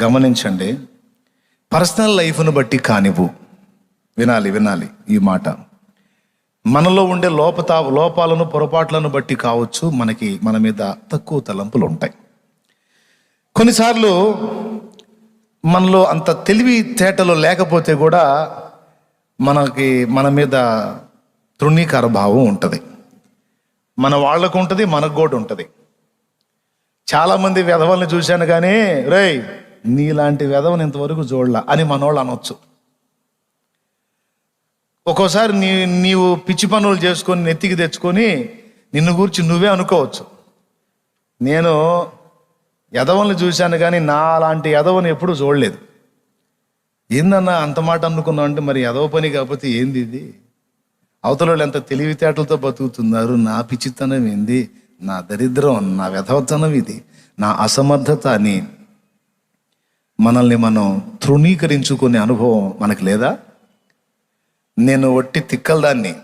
గమనించండి. పర్సనల్ లైఫ్ను బట్టి కానివ్వు. వినాలి ఈ మాట. మనలో ఉండే లోపాలను పొరపాట్లను బట్టి కావచ్చు మన మీద తక్కువ తలంపులు ఉంటాయి. కొన్నిసార్లు మనలో అంత తెలివి తేటలు లేకపోతే కూడా మన మీద తృణీకార భావం ఉంటుంది. మన వాళ్ళకు ఉంటుంది, మనకు కూడా ఉంటుంది. చాలామంది వెధవల్ని చూశాను కానీ రేయ్ నీలాంటి వెధవని ఇంతవరకు చూడలా అని మనోళ్ళు అనొచ్చు. ఒక్కోసారి నీవు పిచ్చి పనులు చేసుకొని నెత్తికి తెచ్చుకొని నిన్ను గురించి నువ్వే అనుకోవచ్చు. నేను ఎదవల్ని చూశాను కానీ నా అలాంటి ఎదవని ఎప్పుడూ చూడలేదు. ఏందన్నా అంత మాట అనుకున్నావు అంటే మరి ఎదవ పని కాకపోతే ఏంది ఇది? అవతల వాళ్ళు ఎంత తెలివితేటలతో బతుకుతున్నారు. నా పిచ్చితనం ఏంది, నా దరిద్రం, నా వెధవతనం ఇది, నా అసమర్థత అని మనల్ని మనం తృణీకరించుకునే అనుభవం మనకు లేదా? నేను ఒట్టి తిక్కలదాన్ని,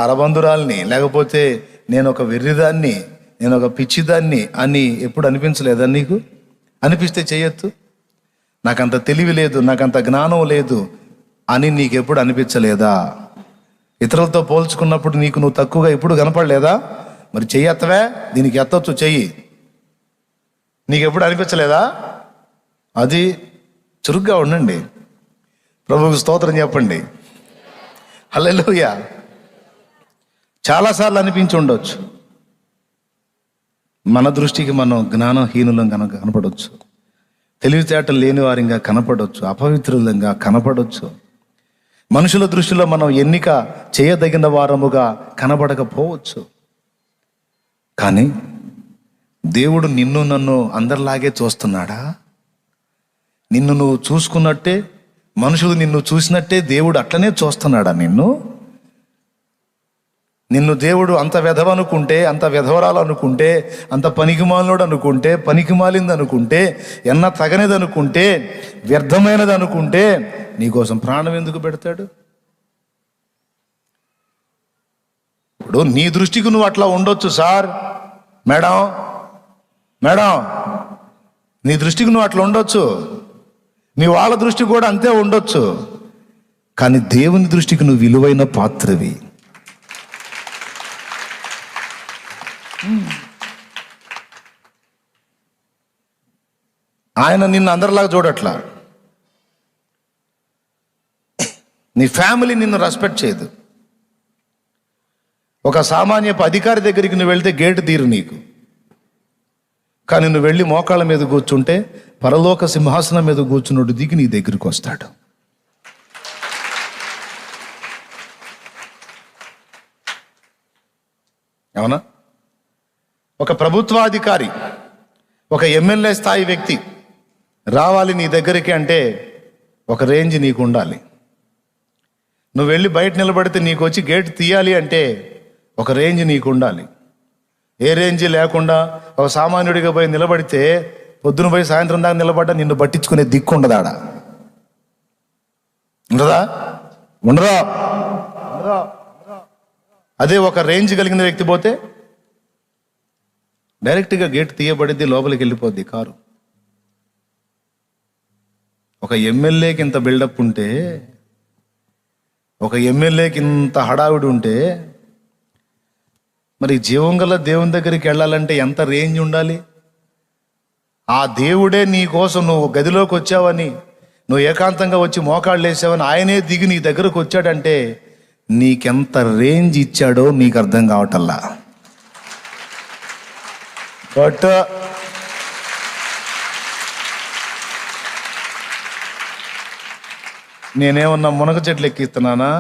అరబంధురాల్ని, లేకపోతే నేను ఒక వెర్రిదాన్ని, నేను ఒక పిచ్చిదాన్ని అని ఎప్పుడు అనిపించలేదా నీకు? అనిపిస్తే చేయొద్దు. నాకంత తెలివి లేదు, నాకంత జ్ఞానం లేదు అని నీకు ఎప్పుడు అనిపించలేదా? ఇతరులతో పోల్చుకున్నప్పుడు నువ్వు తక్కువగా ఎప్పుడు కనపడలేదా? మరి చెయ్యి ఎత్తవే, దీనికి ఎత్తొచ్చు చెయ్యి. నీకు ఎప్పుడు అనిపించలేదా? అది చురుగ్గా ఉండండి. ప్రభువుకు స్తోత్రం చెప్పండి. హల్లెలూయా. చాలాసార్లు అనిపించి ఉండొచ్చు. మన దృష్టికి మనం జ్ఞానహీనులం కనపడవచ్చు, తెలివితేటలు లేని వారిగా కనపడవచ్చు, అపవిత్రులంగా కనపడవచ్చు. మనుషుల దృష్టిలో మనం ఎన్నిక చేయదగిన వారముగా కనబడకపోవచ్చు. కానీ దేవుడు నిన్ను నన్ను అందరిలాగే చూస్తున్నాడా? నిన్ను నువ్వు చూసుకున్నట్టే, మనుషులు నిన్ను చూసినట్టే దేవుడు అట్లనే చూస్తున్నాడా? నిన్ను దేవుడు అంత వెధవనుకుంటే, అంత వెధవరాలు అనుకుంటే, అంత పనికిమాలినోడు అనుకుంటే, పనికిమాలింది అనుకుంటే, ఎన్న తగనిది అనుకుంటే, వ్యర్థమైనది అనుకుంటే నీకోసం ప్రాణం ఎందుకు పెడతాడు? ఇప్పుడు నీ దృష్టికి నువ్వు అట్లా ఉండొచ్చు సార్, మేడం, నీ దృష్టికి నువ్వు అట్లా ఉండొచ్చు, నీ వాళ్ళ దృష్టి కూడా అంతే ఉండొచ్చు. కానీ దేవుని దృష్టికి నువ్వు విలువైన పాత్రవి. ఆయన నిన్ను అందరిలాగా చూడట్లా. నీ ఫ్యామిలీ నిన్ను రెస్పెక్ట్ చేయదు. ఒక సామాన్యపు అధికారి దగ్గరికి నువ్వు వెళ్తే గేటు తీరు నీకు. కానీ నువ్వు వెళ్ళి మోకాళ్ళ మీద కూర్చుంటే పరలోక సింహాసనం మీద కూర్చున్నట్టు దిగి నీ దగ్గరికి వస్తాడు. అవునా? ఒక ప్రభుత్వాధికారి, ఒక ఎమ్మెల్యే స్థాయి వ్యక్తి రావాలి నీ దగ్గరికి అంటే ఒక రేంజ్ నీకు ఉండాలి. నువ్వు వెళ్ళి బయట నిలబడితే నీకు వచ్చి గేట్ తీయాలి అంటే ఒక రేంజ్ నీకు ఉండాలి. ఏ రేంజ్ లేకుండా ఒక సామాన్యుడిగా పోయి నిలబడితే పొద్దున పోయి సాయంత్రం దాకా నిలబడ్డా నిన్ను పట్టించుకునే దిక్కు ఉండదాడా? ఉండదా? అదే ఒక రేంజ్ కలిగిన వ్యక్తి పోతే డైరెక్ట్గా గేట్ తీయబడిద్ది, లోపలికి వెళ్ళిపోద్ది కారు. ఒక ఎమ్మెల్యేకి ఇంత బిల్డప్ ఉంటే, ఒక ఎమ్మెల్యేకి ఇంత హడావిడి ఉంటే, మరి జీవం గల దేవుని దగ్గరికి వెళ్ళాలంటే ఎంత రేంజ్ ఉండాలి? ఆ దేవుడే నీ కోసం నువ్వు గదిలోకి వచ్చావని, నువ్వు ఏకాంతంగా వచ్చి మోకాళ్ళు వేసావని ఆయనే దిగి నీ దగ్గరకు వచ్చాడంటే నీకెంత రేంజ్ ఇచ్చాడో నీకు అర్థం కావటల్లా. బట్ నేనేమన్నా మునగ చెట్లు ఎక్కిస్తున్నానా?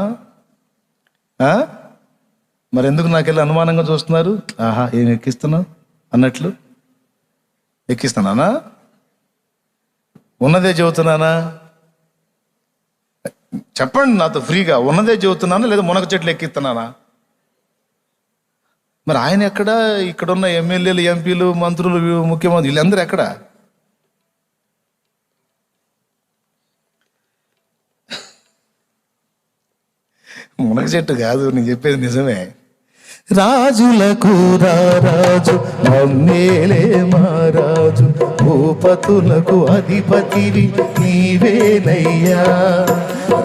మరి ఎందుకు నాకెళ్ళి అనుమానంగా చూస్తున్నారు? ఆహా, ఏం ఎక్కిస్తున్నావు అన్నట్లు ఎక్కిస్తున్నానా? ఉన్నదే చెబుతున్నానా? చెప్పండి నాతో ఫ్రీగా. ఉన్నదే చెబుతున్నానా లేదా మునగ చెట్లు ఎక్కిస్తున్నానా? మరి ఆయన ఎక్కడ? ఇక్కడున్న ఎమ్మెల్యేలు, ఎంపీలు, మంత్రులు, ముఖ్యమంత్రులు వీళ్ళందరూ ఎక్కడ? మునగ చెట్టు కాదు, నేను చెప్పేది నిజమే. రాజులకు రారాజు మమ్మేలే మహారాజు, భూపతులకు అధిపతివి నీవేనయ్యా.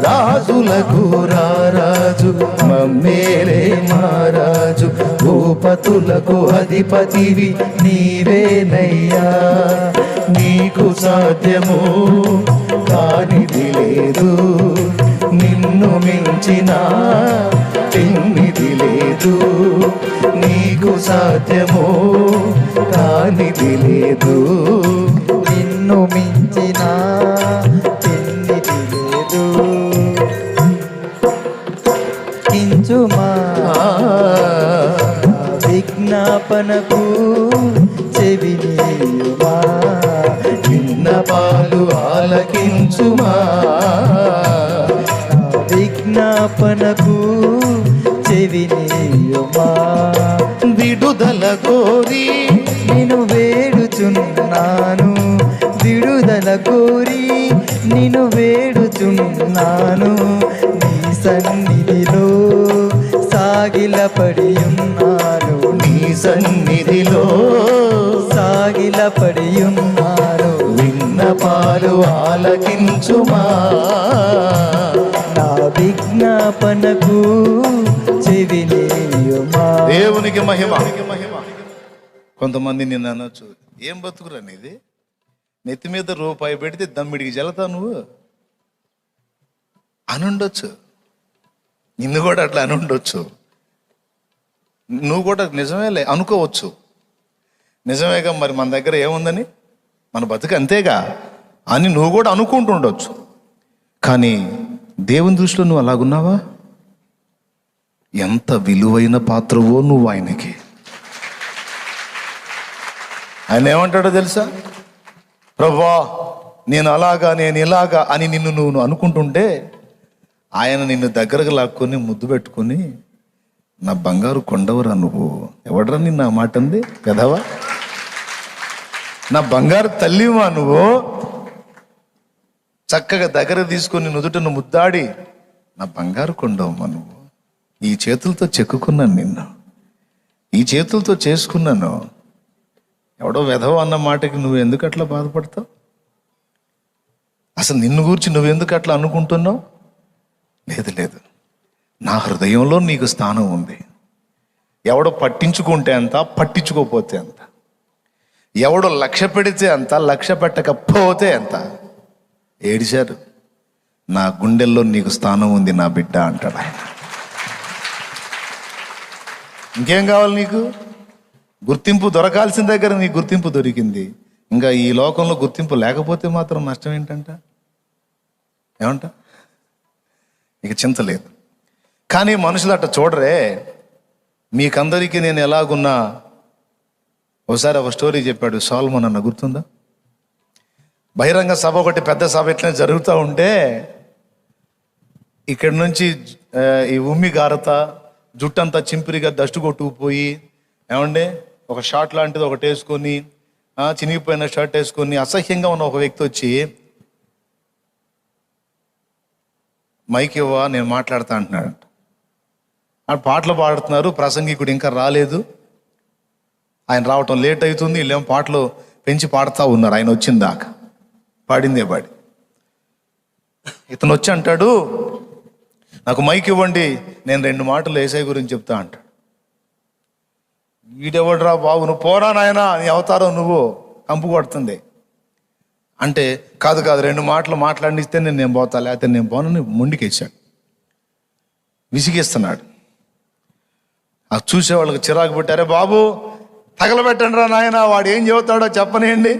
రాజులకు రారాజు మమ్మేలే మహారాజు, భూపతులకు అధిపతివి నీవేనయ్యా. నీకు సాధ్యము కానిది లేదు, నిన్ను మించిన పెన్నిది లేదు. నీకు సాధ్యము కానిది లేదు, నిన్ను మించిన పెన్నిది లేదు. కించుమా విజ్ఞాపనకు చెవినీయుమా, విన్నపాలు ఆలకించుమా. విజ్ఞాపనకు చెవినీయుమా. విడుదల కోరి నిన్ను వేడుచున్నాను, విడుదల కోరి నిన్ను వేడుచున్నాను. నీ సన్నిధిలో సాగిలపడి ఉన్నాను, నీ సన్నిధిలో సాగిలపడి ఉన్నాను. విన్నపాలు ఆలకించుమా. నా విజ్ఞాపనకు చెవినీయుమా. దేవునికి మహిమ. కొంతమంది నిన్ను అనొచ్చు, ఏం బతుకురా నీది, నెత్తి మీద రూపాయి పెడితే దమ్మిడికి జలతా నువ్వు అనుండొచ్చు. నిన్ను కూడా అట్లా అనుండొచ్చు. నువ్వు కూడా నిజమేలే అనుకోవచ్చు. నిజమేగా, మరి మన దగ్గర ఏముందని, మన బతుకు అంతేగా అని నువ్వు కూడా అనుకుంటుండొచ్చు. కానీ దేవుని దృష్టిలో నువ్వు అలాగున్నావా? ఎంత విలువైన పాత్రవో నువ్వు ఆయనకి. ఆయన ఏమంటాడో తెలుసా? ప్రభువా నేను అలాగా, నేను ఇలాగా అని నిన్ను నువ్వు అనుకుంటుంటే ఆయన నిన్ను దగ్గరకు లాక్కొని ముద్దు పెట్టుకొని, నా బంగారు కొండవరా నువ్వు, ఎవడరా నిన్న ఆ మాట అంది కదవా, నా బంగారు తల్లివా నువ్వు, చక్కగా దగ్గర తీసుకొని నుదుటను ముద్దాడి, నా బంగారు కొండవమ్మా నువ్వు, ఈ చేతులతో చెక్కుకున్నాను నిన్ను, ఈ చేతులతో చేసుకున్నాను. ఎవడో వెధవ అన్న మాటకి నువ్వు ఎందుకు అట్లా బాధపడతావు? అసలు నిన్ను గురించి నువ్వెందుకు అట్లా అనుకుంటున్నావు? లేదు లేదు, నా హృదయంలో నీకు స్థానం ఉంది. ఎవడో పట్టించుకుంటే అంత, పట్టించుకోపోతే అంత, ఎవడో లక్ష్య పెడితే అంత, లక్ష్య పెట్టకపోతే అంత. ఏడిశారు, నా గుండెల్లో నీకు స్థానం ఉంది నా బిడ్డ అంటాడు ఆయన. ఇంకేం కావాలి నీకు? గుర్తింపు దొరకాల్సిన దగ్గర నీకు గుర్తింపు దొరికింది. ఇంకా ఈ లోకంలో గుర్తింపు లేకపోతే మాత్రం నష్టం ఏంటంట? ఏమంట? ఇక చింత లేదు. కానీ మనుషులు అట్ట చూడరే. మీకందరికీ నేను ఎలాగున్నా, ఒకసారి ఒక స్టోరీ చెప్పాడు సొలొమోన్ అన్న, గుర్తుందా? బహిరంగ సభ ఒకటి, పెద్ద సభ ఎట్లనే జరుగుతూ ఉంటే ఇక్కడి నుంచి ఈ ఉమ్మి గారత, జుట్టంతా చింపిరిగా దష్టు కొట్టుకుపోయి, ఏమండి ఒక షార్ట్ లాంటిది ఒకటి వేసుకొని, చినిగిపోయిన షర్ట్ వేసుకొని అసహ్యంగా ఉన్న ఒక వ్యక్తి వచ్చి, మైక్ ఇవ్వా నేను మాట్లాడతా అంటున్నాడు. ఆ పాటలు పాడుతున్నారు, ప్రసంగికుడు ఇంకా రాలేదు, ఆయన రావటం లేట్ అవుతుంది, వీళ్ళేమో పాటలు పెంచి పాడుతూ ఉన్నారు. ఆయన వచ్చిన దాకా పాడిందే పాడి, ఇతను వచ్చి అంటాడు, నాకు మైక్ ఇవ్వండి, నేను 2 మాటలు యేసయ్య గురించి చెప్తా అంటాడు. వీడెవడరా బాబు, నువ్వు పోరా నాయనా, నీ అవతారం నువ్వు కంపు కొడుతుంది అంటే, కాదు 2 మాటలు మాట్లాడిస్తే నేను పోతా, లేకపోతే నేను పోనని ముందుకేసాడు. విసిగిస్తున్నాడు. ఆ చూసేవాళ్ళకి చిరాకు పెట్టారే, బాబు తగలబెట్టండి రా నాయన, వాడు ఏం చెబుతాడో చెప్పనేయండి,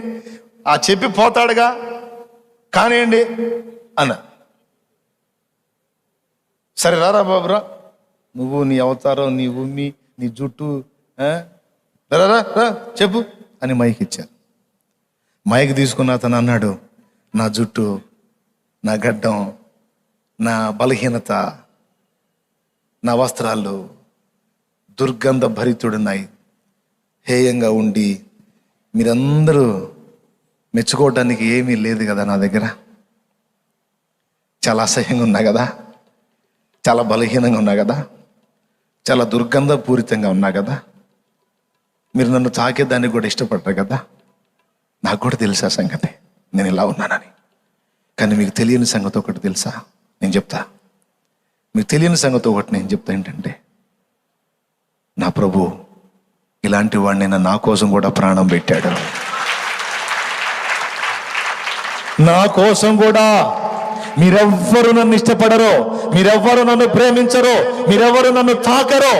ఆ చెప్పి పోతాడుగా కానివ్వండి అన్న. సరే రారా బాబురా, నువ్వు నీ అవతారం, నీ ఉమ్మి, నీ జుట్టు, రా చెప్పు అని మైక్ ఇచ్చారు. మైక్ తీసుకున్న అతను అన్నాడు, నా జుట్టు, నా గడ్డం, నా బలహీనత, నా వస్త్రాలు దుర్గంధ భరితుడున్నాయి, హేయంగా ఉండి మీరందరూ మెచ్చుకోవటానికి ఏమీ లేదు కదా నా దగ్గర, చాలా అసహ్యంగా ఉన్నా కదా, చాలా బలహీనంగా ఉన్నా కదా, చాలా దుర్గంధపూరితంగా ఉన్నా కదా, మీరు నన్ను తాకేదాన్ని కూడా ఇష్టపడరు కదా. నాకు కూడా తెలుసా సంగతి, నేను ఇలా ఉన్నానని. కానీ మీకు తెలియని సంగతి ఒకటి తెలుసా, నేను చెప్తా. మీకు తెలియని సంగతి ఒకటి నేను చెప్తా, ఏంటంటే నా ప్రభు ఇలాంటి వాడినైనా నా కోసం కూడా ప్రాణం పెట్టాడు. నా కోసం కూడా. మీరెవ్వరు నన్ను ఇష్టపడరో, మీరెవ్వరు నన్ను ప్రేమించరో, మీరెవ్వరు నన్ను తాకరో,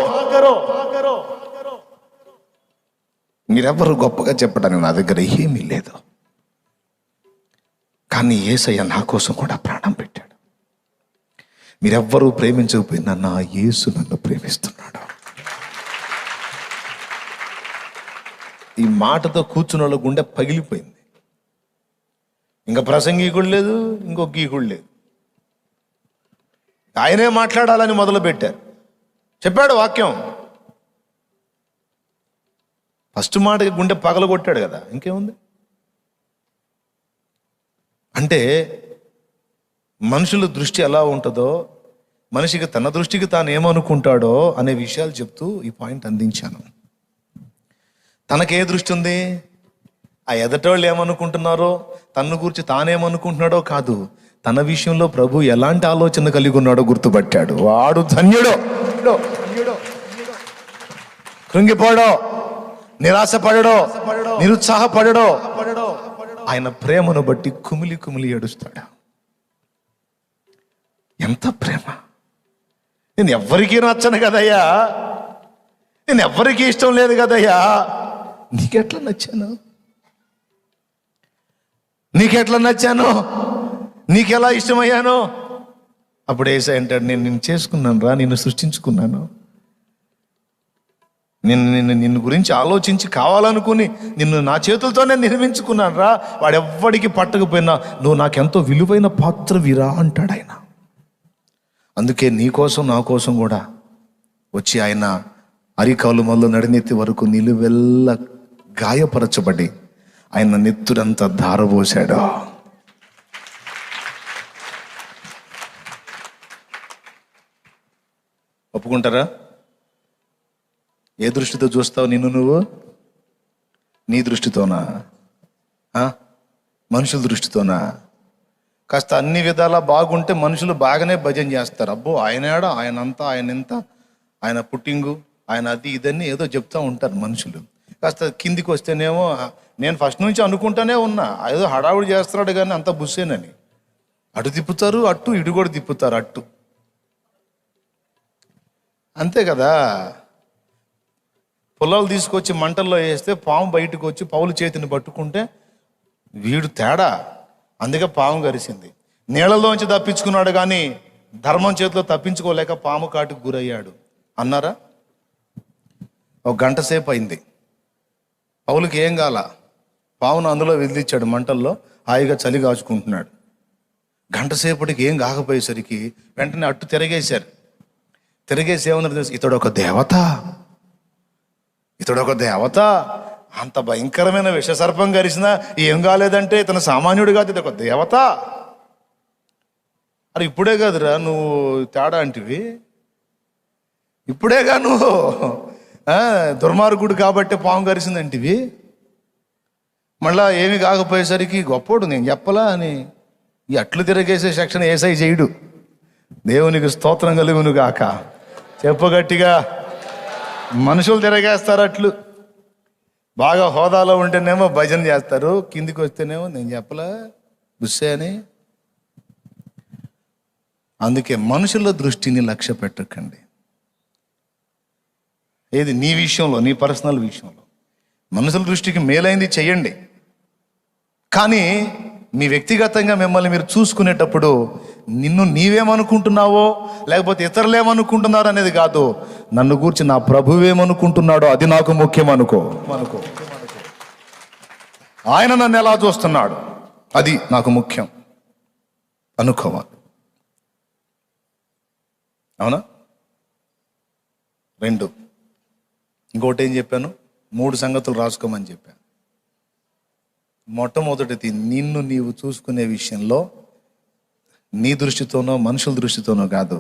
మీరెవ్వరు గొప్పగా చెప్పడానికి నా దగ్గర ఏమీ లేదు. కానీ యేసయ్య నా కోసం కూడా ప్రాణం పెట్టాడు. మీరెవ్వరూ ప్రేమించకపోయినా నా యేసు నన్ను ప్రేమిస్తున్నాడు. ఈ మాటతో కూర్చున్న వాళ్ళ గుండె పగిలిపోయింది. ఇంకా ప్రసంగీకుడు లేదు, ఇంకో గీకుడు లేదు. ఆయనే మాట్లాడాలని మొదలు పెట్టారు. చెప్పాడు వాక్యం. ఫస్ట్ మాటకి గుండె పగలగొట్టాడు కదా, ఇంకేముంది. అంటే మనుషుల దృష్టి ఎలా ఉంటుందో, మనిషికి తన దృష్టికి తాను ఏమనుకుంటాడో అనే విషయాలు చెప్తూ ఈ పాయింట్ అందించాను. తనకే దృష్టి ఉంది, ఆ ఎదటోళ్ళు ఏమనుకుంటున్నారో, తన గురించి తానేమనుకుంటున్నాడో కాదు, తన విషయంలో ప్రభు ఎలాంటి ఆలోచన కలిగి ఉన్నాడో గుర్తుపట్టాడు. వాడు ధన్యుడో. కృంగిపోడో, నిరాశపడడో, నిరుత్సాహపడడో, ఆయన ప్రేమను బట్టి కుమిలి కుమిలి ఏడుస్తాడు. ఎంత ప్రేమ! నేను ఎవ్వరికీ నచ్చను కదయ్యా, నేను ఎవ్వరికీ ఇష్టం లేదు కదయ్యా, నీకెట్లా నచ్చాను? నీకెట్లా నచ్చాను? నీకెలా ఇష్టమయ్యాను? అప్పుడు యేసయ్య అంటాడు, నేను నిన్ను చేసుకున్నాను రా, నిన్ను సృష్టించుకున్నాను, నిన్ను గురించి ఆలోచించి కావాలనుకుని నిన్ను నా చేతులతోనే నిర్మించుకున్నాను రా. వాడెవ్వడికి పట్టకపోయినా నువ్వు నాకెంతో విలువైన పాత్రవిరా అంటాడు ఆయన. అందుకే నీ కోసం నా కోసం కూడా వచ్చి ఆయన అరికాలు మొదలు నడినెత్తి వరకు నిలువెల్ల గాయపరచబడి ఆయన నెత్తురంతా ధారపోశాడు. ఒప్పుకుంటారా? ఏ దృష్టితో చూస్తావు నిన్ను నువ్వు? నీ దృష్టితోనా? మనుషుల దృష్టితోనా? కాస్త అన్ని విధాలా బాగుంటే మనుషులు బాగానే భజన చేస్తారు. అబ్బో ఆయనాడా, ఆయనంతా, ఆయన ఎంత, ఆయన పుట్టింగు, ఆయన అది ఇదన్నీ ఏదో చెప్తూ ఉంటారు మనుషులు. కాస్త కిందికి వస్తేనేమో నేను ఫస్ట్ నుంచి అనుకుంటానే ఉన్నా, ఏదో హడావుడి చేస్తున్నాడు కానీ అంత బుస్సేనని. అటు తిప్పుతారు, అటు ఇటు కూడా తిప్పుతారు, అటు. అంతే కదా. పొలాలు తీసుకొచ్చి మంటల్లో వేస్తే పాము బయటకు వచ్చి పౌలు చేతిని పట్టుకుంటే వీడు తేడా, అందుకే పాము గరిసింది. నీళ్ళలోంచి తప్పించుకున్నాడు కానీ ధర్మం చేతిలో తప్పించుకోలేక పాము కాటుకు గురయ్యాడు అన్నారా? ఒక గంట సేపు అయింది, పౌలుకి ఏం కాల, పావును అందులో వదిలిచ్చాడు, మంటల్లో హాయిగా చలి కాచుకుంటున్నాడు. గంట సేపటికి ఏం కాకపోయేసరికి వెంటనే అట్టు తిరగేశారు. తిరగేసి ఏమన్నారు తెలుసు? ఇతడు ఒక దేవత, ఇతడు ఒక దేవత, అంత భయంకరమైన విషసర్పం గరిసినా ఏం కాలేదంటే ఇతను సామాన్యుడు కాదు, ఇది ఒక దేవత. అరే ఇప్పుడే కాదురా నువ్వు తేడా అంటివి, ఇప్పుడేగా నువ్వు దుర్మార్గుడు కాబట్టి పాము గరిసిందంటివి. మళ్ళా ఏమి కాకపోయేసరికి గొప్పోడు నేను చెప్పలా అని ఈ అట్లు తిరగేసే సెక్షన్ ఏసై చేయడు. దేవునికి స్తోత్రం కలుగును గాక. చెప్పు గట్టిగా. మనుషులు తిరగేస్తారు అట్లు. బాగా హోదాలో ఉంటేనేమో భజన చేస్తారు, కిందికి వస్తేనేమో నేను చెప్పలా బుస్సే అని. అందుకే మనుషుల దృష్టిని లక్ష్య పెట్టకండి. ఏది నీ విషయంలో, నీ పర్సనల్ విషయంలో మనుషుల దృష్టికి మేలైంది చెయ్యండి. కానీ మీ వ్యక్తిగతంగా మిమ్మల్ని మీరు చూసుకునేటప్పుడు నిన్ను నీవేమనుకుంటున్నావో లేకపోతే ఇతరులు ఏమనుకుంటున్నారో అనేది కాదు, నన్ను గూర్చి నా ప్రభువేమనుకుంటున్నాడో అది నాకు ముఖ్యం అనుకో. ఆయన నన్ను ఎలా చూస్తున్నాడు అది నాకు ముఖ్యం అనుకోవాలి. అవునా? 2 ఇంకోటి ఏం చెప్పాను? 3 సంగతులు రాసుకోమని చెప్పాను. మొట్టమొదటిది నిన్ను నీవు చూసుకునే విషయంలో నీ దృష్టితోనో మనుషుల దృష్టితోనో కాదు,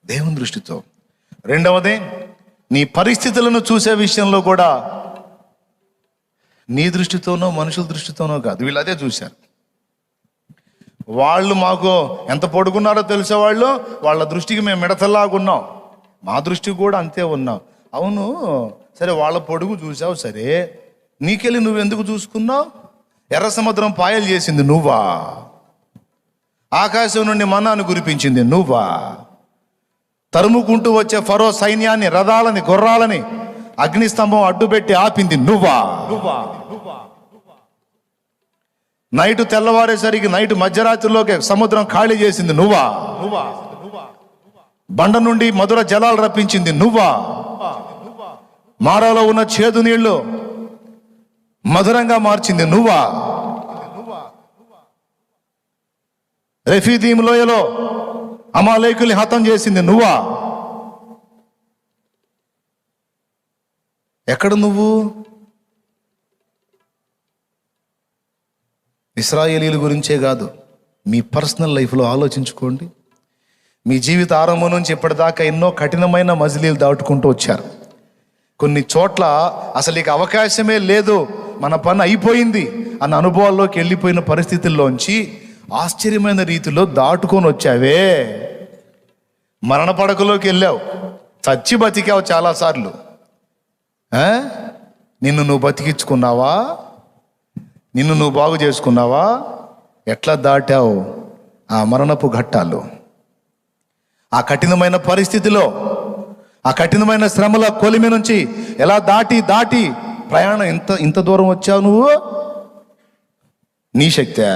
దేవుని దృష్టితో. రెండవది నీ పరిస్థితులను చూసే విషయంలో కూడా నీ దృష్టితోనో మనుషుల దృష్టితోనో కాదు, వీళ్ళు అదే చూశారు. వాళ్ళు మాకు ఎంత పొడుగున్నారో తెలిసే వాళ్ళు, వాళ్ళ దృష్టికి మేము మిడతల్లాగున్నాం, మా దృష్టికి కూడా అంతే ఉన్నాం. అవును సరే, వాళ్ళ పొడుగు చూసావు సరే, నీకెళ్ళి నువ్వెందుకు చూసుకున్నావు? ఎర్ర సముద్రం పాయలు చేసింది నువ్వా? ఆకాశం నుండి మన్నాను కురిపించింది నువ్వా? తరుముకుంటూ వచ్చే ఫరో సైన్యాన్ని, రథాలని, గుర్రాలని అగ్నిస్తంభం అడ్డుపెట్టి ఆపింది నువ్వా? నైటు తెల్లవారేసరికి, నైటు మధ్యరాత్రిలోకి సముద్రం ఖాళీ చేసింది నువ్వా? బండ నుండి మధుర జలాలు రప్పించింది నువ్వా? మారాలో ఉన్న చేదు నీళ్లు మధురంగా మార్చింది నువ్వా? రెఫీదీం లోయలో అమాలేకుల్ని హతం చేసింది నువ్వా? ఎక్కడ నువ్వు? ఇశ్రాయేలీల గురించే కాదు, మీ పర్సనల్ లైఫ్లో ఆలోచించుకోండి. మీ జీవిత ఆరంభం నుంచి ఇప్పటిదాకా ఎన్నో కఠినమైన మజిలీలు దాటుకుంటూ వచ్చారు. కొన్ని చోట్ల అసలు ఇక అవకాశమే లేదు, మన పని అయిపోయింది అన్న అనుభవాల్లోకి వెళ్ళిపోయిన పరిస్థితుల్లోంచి ఆశ్చర్యమైన రీతిలో దాటుకొని వచ్చావే. మరణ పడకలోకి వెళ్ళావు, చచ్చి బతికావు చాలాసార్లు. నిన్ను నువ్వు బతికించుకున్నావా? నిన్ను నువ్వు బాగు చేసుకున్నావా? ఎట్లా దాటావు ఆ మరణపు ఘట్టాలు? ఆ కఠినమైన పరిస్థితిలో, ఆ కఠినమైన శ్రమల కొలిమి నుంచి ఎలా దాటి ప్రయాణం ఇంత దూరం వచ్చావు నువ్వు? నీ శక్తే?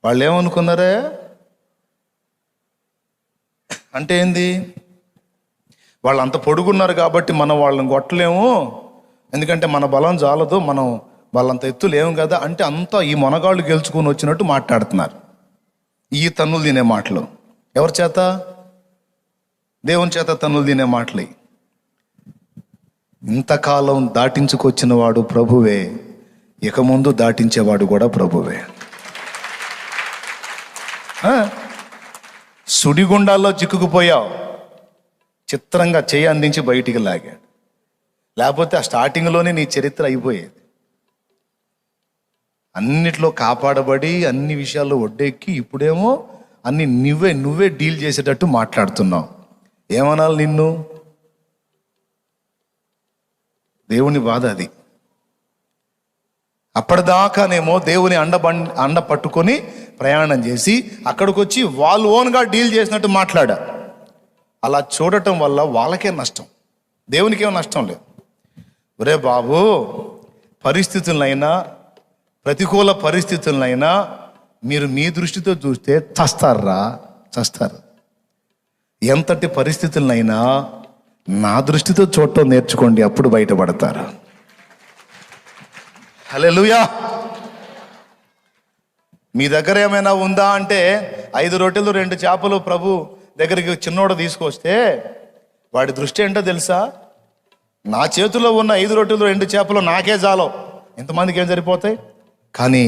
వాళ్ళు ఏమనుకున్నారే? అంటే ఏంది? వాళ్ళు అంత పొడుగున్నారు కాబట్టి మనం వాళ్ళని కొట్టలేము, ఎందుకంటే మన బలం చాలదు, మనం వాళ్ళంత ఎత్తు లేము కదా అంటే అంతా ఈ మొనగాళ్ళు గెలుచుకొని వచ్చినట్టు మాట్లాడుతున్నారు. ఈ తన్నులు తినే మాటలు ఎవరి చేత? దేవుని చేత తన్నులు తినే మాటలు. ఇంతకాలం దాటించుకొచ్చిన వాడు ప్రభువే, ఇక ముందు దాటించేవాడు కూడా ప్రభువే. సుడిగుండాల్లో చిక్కుకుపోయావు, చిత్రంగా చేయి అందించి బయటికి లాగాడు. లేకపోతే ఆ స్టార్టింగ్లోనే నీ చరిత్ర అయిపోయేది. అన్నిట్లో కాపాడబడి అన్ని విషయాల్లో ఒడ్డెక్కి ఇప్పుడేమో అన్ని నువ్వే డీల్ చేసేటట్టు మాట్లాడుతున్నావు. ఏమనాలి నిన్ను? దేవుని బాధ అది. అప్పటిదాకానేమో దేవుని అండ పట్టుకొని ప్రయాణం చేసి అక్కడికి వచ్చి వాళ్ళు ఓన్గా డీల్ చేసినట్టు మాట్లాడా. అలా చూడటం వల్ల వాళ్ళకే నష్టం, దేవునికేమో నష్టం లేదు. ఒరే బాబు, పరిస్థితులైనా, ప్రతికూల పరిస్థితులైనా మీరు మీ దృష్టితో చూస్తే చస్తారు. ఎంతటి పరిస్థితులైనా నా దృష్టితో చూడటం నేర్చుకోండి, అప్పుడు బయటపడతారు. హల్లెలూయా. మీ దగ్గర ఏమైనా ఉందా అంటే 5 రొట్టెలు 2 చేపలు ప్రభు దగ్గరికి చిన్నోడు తీసుకొస్తే వాడి దృష్టి ఏంటో తెలుసా? నా చేతిలో ఉన్న 5 రొట్టెలు 2 చేపలు నాకే చాలవు, ఇంతమందికి ఏం సరిపోతాయి? కానీ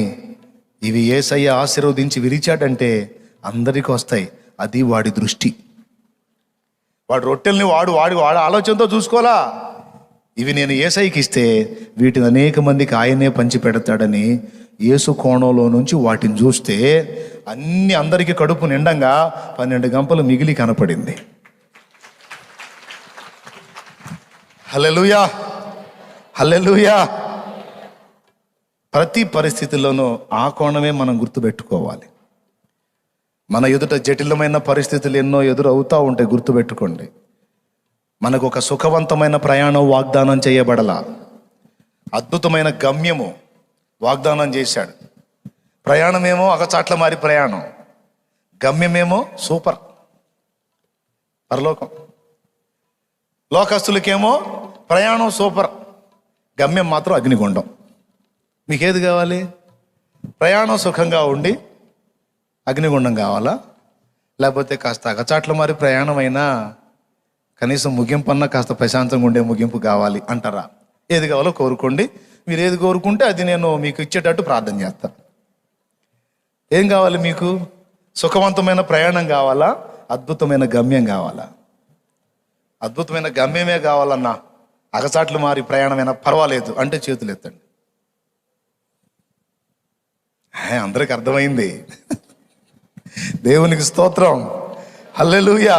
ఇవి యేసయ్య ఆశీర్వదించి విరిచాడంటే అందరికీ వస్తాయి. అది వాడి దృష్టి. వాడు రొట్టెల్ని వాడు ఆలోచనతో చూసుకోవాలా. ఇవి నేను యేసయ్యకి ఇస్తే వీటిని అనేక మందికి ఆయనే పంచి పెడతాడని యేసు కోణంలో నుంచి వాటిని చూస్తే అన్ని అందరికీ కడుపు నిండంగా 12 గంపలు మిగిలి కనపడింది. హల్లెలూయా, హల్లెలూయా. ప్రతి పరిస్థితుల్లోనూ ఆ కోణమే మనం గుర్తుపెట్టుకోవాలి. మన ఎదుట జటిలమైన పరిస్థితులు ఎన్నో ఎదురవుతూ ఉంటాయి, గుర్తుపెట్టుకోండి. మనకు ఒక సుఖవంతమైన ప్రయాణం వాగ్దానం చేయబడలా, అద్భుతమైన గమ్యము వాగ్దానం చేశాడు. ప్రయాణమేమో అగచాట్ల మారి ప్రయాణం, గమ్యమేమో సూపర్ పరలోకం. లోకస్తులకేమో ప్రయాణం సూపర్, గమ్యం మాత్రం అగ్నిగుండం. మీకేది కావాలి? ప్రయాణం సుఖంగా ఉండి అగ్నిగుండం కావాలా? లేకపోతే కాస్త అగచాట్ల మారి ప్రయాణం అయినా కనీసం ముగింపు అన్నా కాస్త ప్రశాంతంగా ఉండే ముగింపు కావాలి అంటారా? ఏది కావాలో కోరుకోండి. మీరు ఏది కోరుకుంటే అది నేను మీకు ఇచ్చేటట్టు ప్రార్థన చేస్తాను. ఏం కావాలి మీకు? సుఖవంతమైన ప్రయాణం కావాలా? అద్భుతమైన గమ్యం కావాలా? అద్భుతమైన గమ్యమే కావాలన్నా, అగచాట్లు మారి ప్రయాణమైనా పర్వాలేదు అంటే చేతులు ఎత్తండి. అందరికి అర్థమైంది. దేవునికి స్తోత్రం, హల్లెలూయా.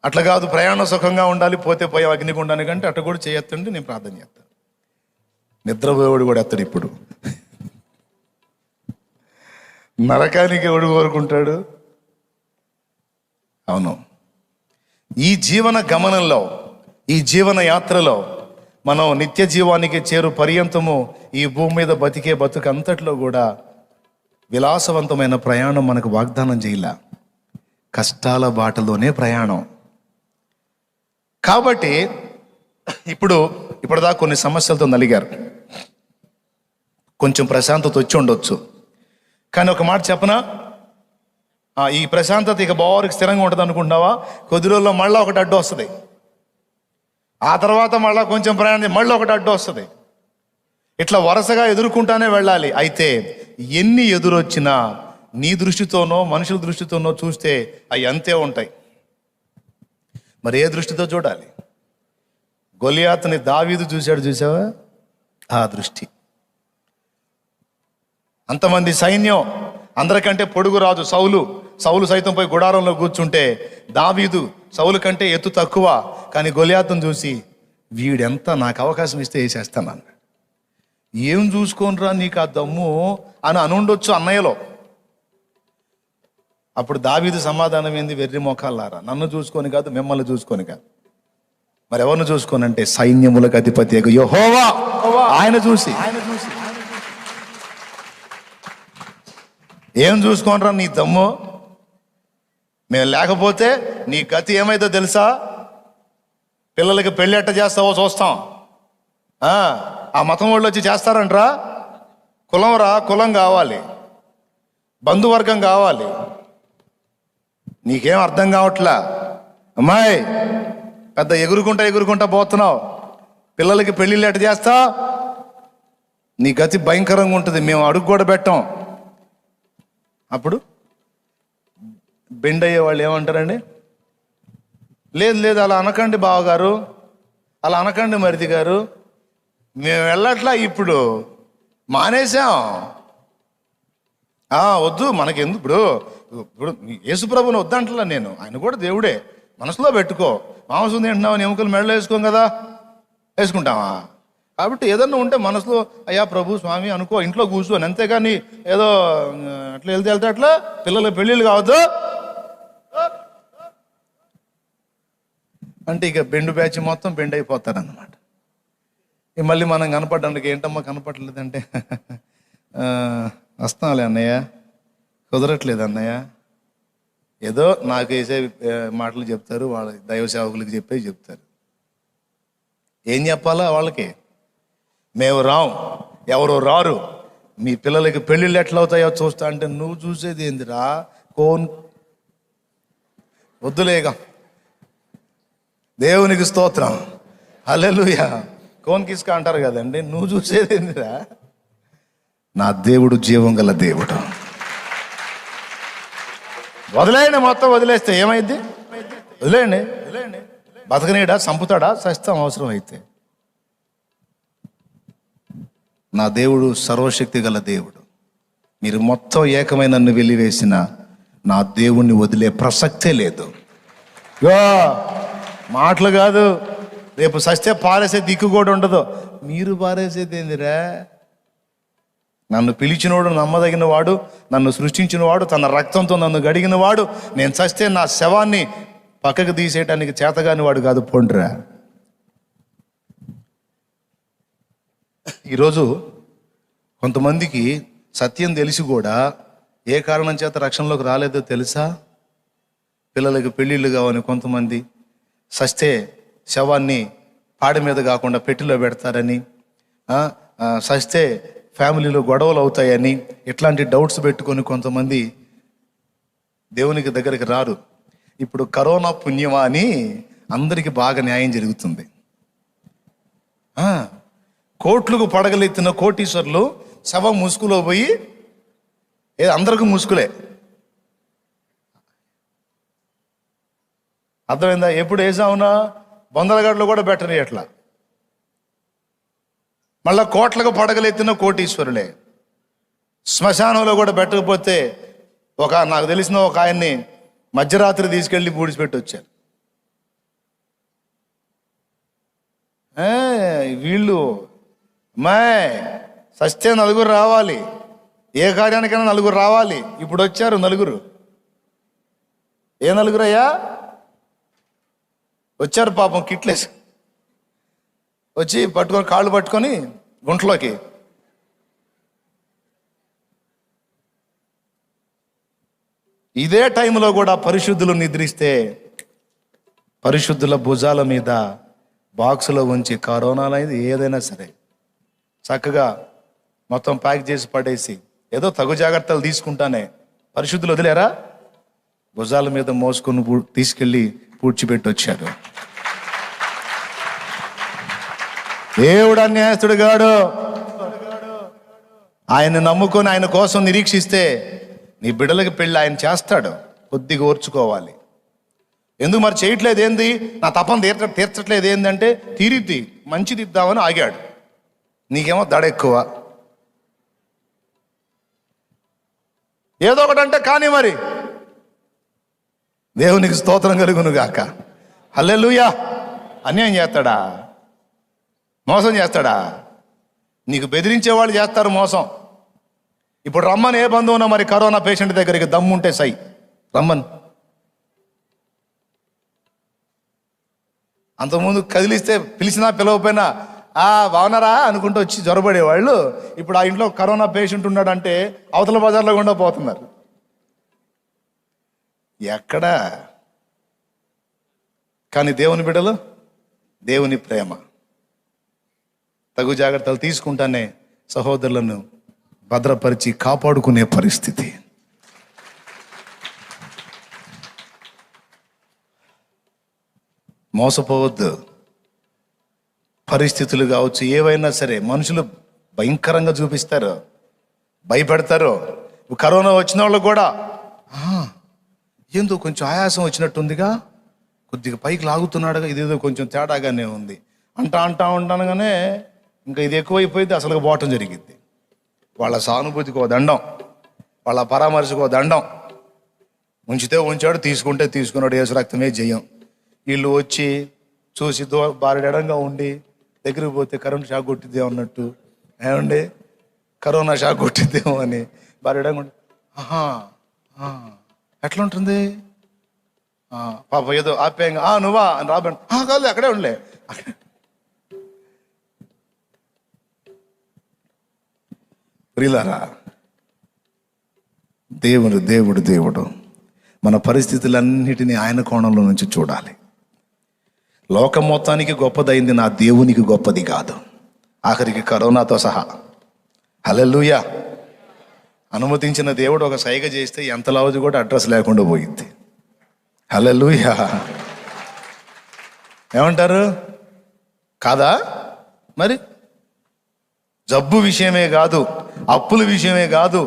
అట్లా కాదు, ప్రయాణం సుఖంగా ఉండాలి, పోతే పోయే అగ్నిగుండానికంటే అట్లా కూడా చేయొత్తండి, నేను ప్రార్థన చేస్తాను. నిద్రపోయేవాడు కూడా ఎత్తడు ఇప్పుడు. నరకానికి ఎవడు కోరుకుంటాడు? అవును. ఈ జీవన గమనంలో, ఈ జీవన యాత్రలో మనం నిత్య జీవానికి చేరు పర్యంతము ఈ భూమి మీద బతికే బతుకంతట్లో కూడా విలాసవంతమైన ప్రయాణం మనకు వాగ్దానం చేయలే. కష్టాల బాటలోనే ప్రయాణం. కాబట్టి ఇప్పుడుదా కొన్ని సమస్యలతో నలిగారు, కొంచెం ప్రశాంతత వచ్చి ఉండొచ్చు. కానీ ఒక మాట చెప్పనా, ఈ ప్రశాంతత ఇక బావరికి స్థిరంగా ఉంటుంది అనుకుంటున్నావా? కొద్ది రోజుల్లో మళ్ళీ ఒకటి అడ్డు వస్తుంది, ఆ తర్వాత మళ్ళీ కొంచెం ప్రయాణం మళ్ళీ ఒకటి అడ్డు వస్తుంది. ఇట్లా వరుసగా ఎదుర్కొంటానే వెళ్ళాలి. అయితే ఎన్ని ఎదురొచ్చినా నీ దృష్టితోనో మనుషుల దృష్టితోనో చూస్తే అవి అంతే ఉంటాయి. మరి ఏ దృష్టితో చూడాలి? గొలియాతుని దావీదు చూసావా? ఆ దృష్టి. అంతమంది సైన్యం, అందరికంటే పొడుగు రాజు సౌలు సైతం పోయి గుడారంలో కూర్చుంటే దావీదు సౌలు కంటే ఎత్తు తక్కువ, కానీ గొలియాతును చూసి వీడెంత, నాకు అవకాశం ఇస్తే వేసేస్తాను. ఏం చూసుకోనరా నీకు ఆ దమ్ము అని అనుండొచ్చు అన్నయ్యలో. అప్పుడు దావీదు సమాధానం ఏంది? వెర్రి మోకాళ్ళారా, నన్ను చూసుకొని కాదు, మిమ్మల్ని చూసుకొని కాదు, మరి ఎవరిని చూసుకొని అంటే సైన్యములకు అధిపతి యెహోవా, ఆయన చూసి ఏం చూసుకోనరా నీ దమ్ము, మేము లేకపోతే నీ గతి ఏమైందో తెలుసా? పిల్లలకి పెళ్ళి ఎట్ట చేస్తావో చూస్తాం. ఆ మతం వాళ్ళు వచ్చి చేస్తారంట్రా. కులం కావాలి, బంధువర్గం కావాలి. నీకేం అర్థం కావట్లా అమ్మాయి, పెద్ద ఎగురుకుంటా పోతున్నావు. పిల్లలకి పెళ్ళిళ్ళు ఎట్ట చేస్తా? నీ గతి భయంకరంగా ఉంటుంది, మేము అడుగు కూడా పెట్టాం. అప్పుడు బెండ్ అయ్యే వాళ్ళు ఏమంటారండి? లేదు అలా అనకండి బావగారు, అలా అనకండి మరిది గారు, మేము వెళ్ళట్లా, ఇప్పుడు మానేశాం. వద్దు మనకెందుకు, ఇప్పుడు యేసుప్రభుని వద్దంటలా నేను, ఆయన కూడా దేవుడే, మనసులో పెట్టుకో. మాంసం తింటున్నావు, ఎముకలు మెడలో వేసుకోం కదా, వేసుకుంటావా? కాబట్టి ఏదన్నా ఉంటే మనసులో అయ్యా ప్రభు స్వామి అనుకో, ఇంట్లో కూర్చోని, అంతేగాని ఏదో అట్లా వెళ్తే అట్లా పిల్లల పెళ్ళిళ్ళు కావద్దు అంటే ఇక బెండు బ్యాచ్ మొత్తం బెండ్ అయిపోతారన్నమాట. మళ్ళీ మనం కనపడడానికి ఏంటమ్మా కనపడలేదంటే వస్తాంలే అన్నయ్య, కుదరట్లేదు అన్నయ్య, ఏదో నాకు వేసే మాటలు చెప్తారు, వాళ్ళ దైవ సేవకులకి చెప్తారు. ఏం చెప్పాలా వాళ్ళకి? మేము ఎవరో రారు, మీ పిల్లలకి పెళ్ళిళ్ళు ఎట్లా అవుతాయో చూస్తా అంటే నువ్వు చూసేది ఏందిరా? వద్దులేగా. దేవునికి స్తోత్రం, హల్లెలూయా. కోన్ కిస్కా అంటారు కదండి, నువ్వు చూసేది ఏందిరా? నా దేవుడు జీవం గల దేవుడు. వదిలేయండి, మొత్తం వదిలేస్తే ఏమైంది? వదిలేయండి. బతకనీడా, చంపుతాడా, సస్తాం అవసరం అయితే. నా దేవుడు సర్వశక్తి గల దేవుడు. మీరు మొత్తం ఏకమై నన్ను వెలివేసిన నా దేవుణ్ణి వదిలే ప్రసక్తే లేదు. మాటలు కాదు, రేపు సస్తే పారేసే దిక్కు కూడా ఉండదు. మీరు పారేసేది ఏందిరా? నన్ను పిలిచినవాడు, నమ్మదగిన వాడు, నన్ను సృష్టించిన వాడు, తన రక్తంతో నన్ను గడిగిన వాడు, నేను చస్తే నా శవాన్ని పక్కకు తీసేయటానికి చేతగాని వాడు కాదు, పొండ్రా. ఈరోజు కొంతమందికి సత్యం తెలిసి కూడా ఏ కారణం చేత రక్షణలోకి రాలేదో తెలుసా? పిల్లలకి పెళ్ళిళ్ళు కావని కొంతమంది, సస్తే శవాన్ని పాడి మీద కాకుండా పెట్టిలో పెడతారని, సస్తే ఫ్యామిలీలో గొడవలు అవుతాయని, ఇట్లాంటి డౌట్స్ పెట్టుకొని కొంతమంది దేవునికి దగ్గరికి రారు. ఇప్పుడు కరోనా పుణ్యమా అని అందరికీ బాగా న్యాయం జరుగుతుంది. కోట్లకు పడగలెత్తిన కోటీశ్వర్లు శవం ముసుగులో పోయి, అందరికీ ముసుగులే, అర్థమైందా? ఎప్పుడు వేసావునా బొందలగడ్డలో కూడా బెటర్ ఎట్లా, మళ్ళా కోట్లకు పడగలెత్తిన కోటీశ్వరులే. శ్మశానంలో కూడా పెట్టకపోతే నాకు తెలిసిన ఒక ఆయన్ని మధ్యరాత్రి తీసుకెళ్ళి పూడిచిపెట్టి వచ్చారు. వీళ్ళు సస్తే నలుగురు రావాలి, ఏ కార్యానికైనా నలుగురు రావాలి. ఇప్పుడు వచ్చారు నలుగురు. ఏ నలుగురు అయ్యా? వచ్చారు పాపం కిట్లేసి వచ్చి పట్టుకొని కాళ్ళు పట్టుకొని గుంటలోకి. ఇదే టైంలో కూడా పరిశుద్ధులు నిద్రిస్తే పరిశుద్ధుల భుజాల మీద బాక్సులో ఉంచి కరోనాలైంది ఏదైనా సరే చక్కగా మొత్తం ప్యాక్ చేసి పడేసి ఏదో తగు జాగ్రత్తలు తీసుకుంటానే పరిశుద్ధులు వదిలేరా? భుజాల మీద మోసుకొని తీసుకెళ్ళి పూడ్చిపెట్టి వచ్చాడు. దేవుడు అన్యాయస్తుడు గాడు. ఆయన్ని నమ్ముకొని ఆయన కోసం నిరీక్షిస్తే నీ బిడ్డలకి పెళ్ళి ఆయన చేస్తాడు. కొద్దిగా ఓర్చుకోవాలి. ఎందుకు మరి చేయట్లేదు ఏంది? నా తపన తీర్చట్లేదు ఏందంటే తీరిద్ది, మంచిది ఇద్దామని ఆగాడు. నీకేమో దడ ఎక్కువ. ఏదో ఒకటంటే కానీ మరి దేవునికి స్తోత్రం కలుగును గాక. హల్లెలూయా. అన్యాయం చేస్తాడా? మోసం చేస్తాడా? నీకు బెదిరించే వాళ్ళు చేస్తారు మోసం. ఇప్పుడు రమ్మని ఏ బంధువునా మరి కరోనా పేషెంట్ దగ్గరికి దమ్ముంటే సై రమ్మని. అంతకుముందు కదిలిస్తే పిలిచినా పిలవపోయినా బాగున్నారా అనుకుంటూ వచ్చి జ్వరపడేవాళ్ళు ఇప్పుడు ఆ ఇంట్లో కరోనా పేషెంట్ ఉన్నాడంటే అవతల బజార్లో గుండా పోతున్నారు. ఎక్కడా? కానీ దేవుని బిడ్డలు, దేవుని ప్రేమ, తగు జాగ్రత్తలు తీసుకుంటానే సహోదరులను భద్రపరిచి కాపాడుకునే పరిస్థితి. మోసపోవద్దు. పరిస్థితులు కావచ్చు, ఏవైనా సరే మనుషులు భయంకరంగా చూపిస్తారు, భయపెడతారు. కరోనా వచ్చిన వాళ్ళు కూడా ఏందో కొంచెం ఆయాసం వచ్చినట్టుందిగా, కొద్దిగా పైకి లాగుతున్నాడుగా, ఇదేదో కొంచెం తేడాగానే ఉంది అంటా ఉంటానుగానే ఇంకా ఇది ఎక్కువైపోయింది, అసలు పోవటం జరిగింది. వాళ్ళ సానుభూతికి ఓ దండం, వాళ్ళ పరామర్శకు ఓ దండం. ఉంచితే ఉంచాడు, తీసుకుంటే తీసుకున్నాడు, యేసు రక్తమే జయం. వీళ్ళు వచ్చి చూసి బారెడంగా ఉండి దగ్గరికి పోతే కరోనా షాక్ కొట్టిద్దేమో అన్నట్టు, ఏమండి కరోనా షాక్ కొట్టిద్దేమో అని బారెడంగా ఉండి ఎట్లా ఉంటుంది పాప ఏదో ఆప్యాయంగా నువ్వా అని రాబడి కాదు అక్కడే ఉండలే. ప్రియులారా, దేవుడు మన పరిస్థితులన్నిటినీ ఆయన కోణంలో నుంచి చూడాలి. లోకం మొత్తానికి గొప్పదైంది, నా దేవునికి గొప్పది కాదు, ఆఖరికి కరోనాతో సహా. హల్లెలూయా. అనుమతించిన దేవుడు ఒక సైగ చేస్తే ఎంత లావుది కూడా అడ్రస్ లేకుండా పోయింది. హల్లెలూయా. ఏమంటారు? కాదా? మరి జబ్బు విషయమే కాదు, అప్పుల విషయమే కాదు,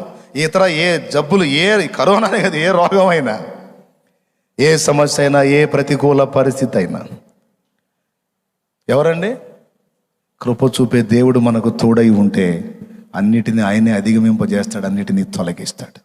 ఇతర ఏ జబ్బులు, ఏ కరోనానే కాదు, ఏ రోగమైనా, ఏ సమస్య అయినా, ఏ ప్రతికూల పరిస్థితి అయినా ఎవరండి? కృప చూపే దేవుడు మనకు తోడై ఉంటే అన్నిటినీ ఆయనే అధిగమింపజేస్తాడు, అన్నిటినీ తొలగిస్తాడు.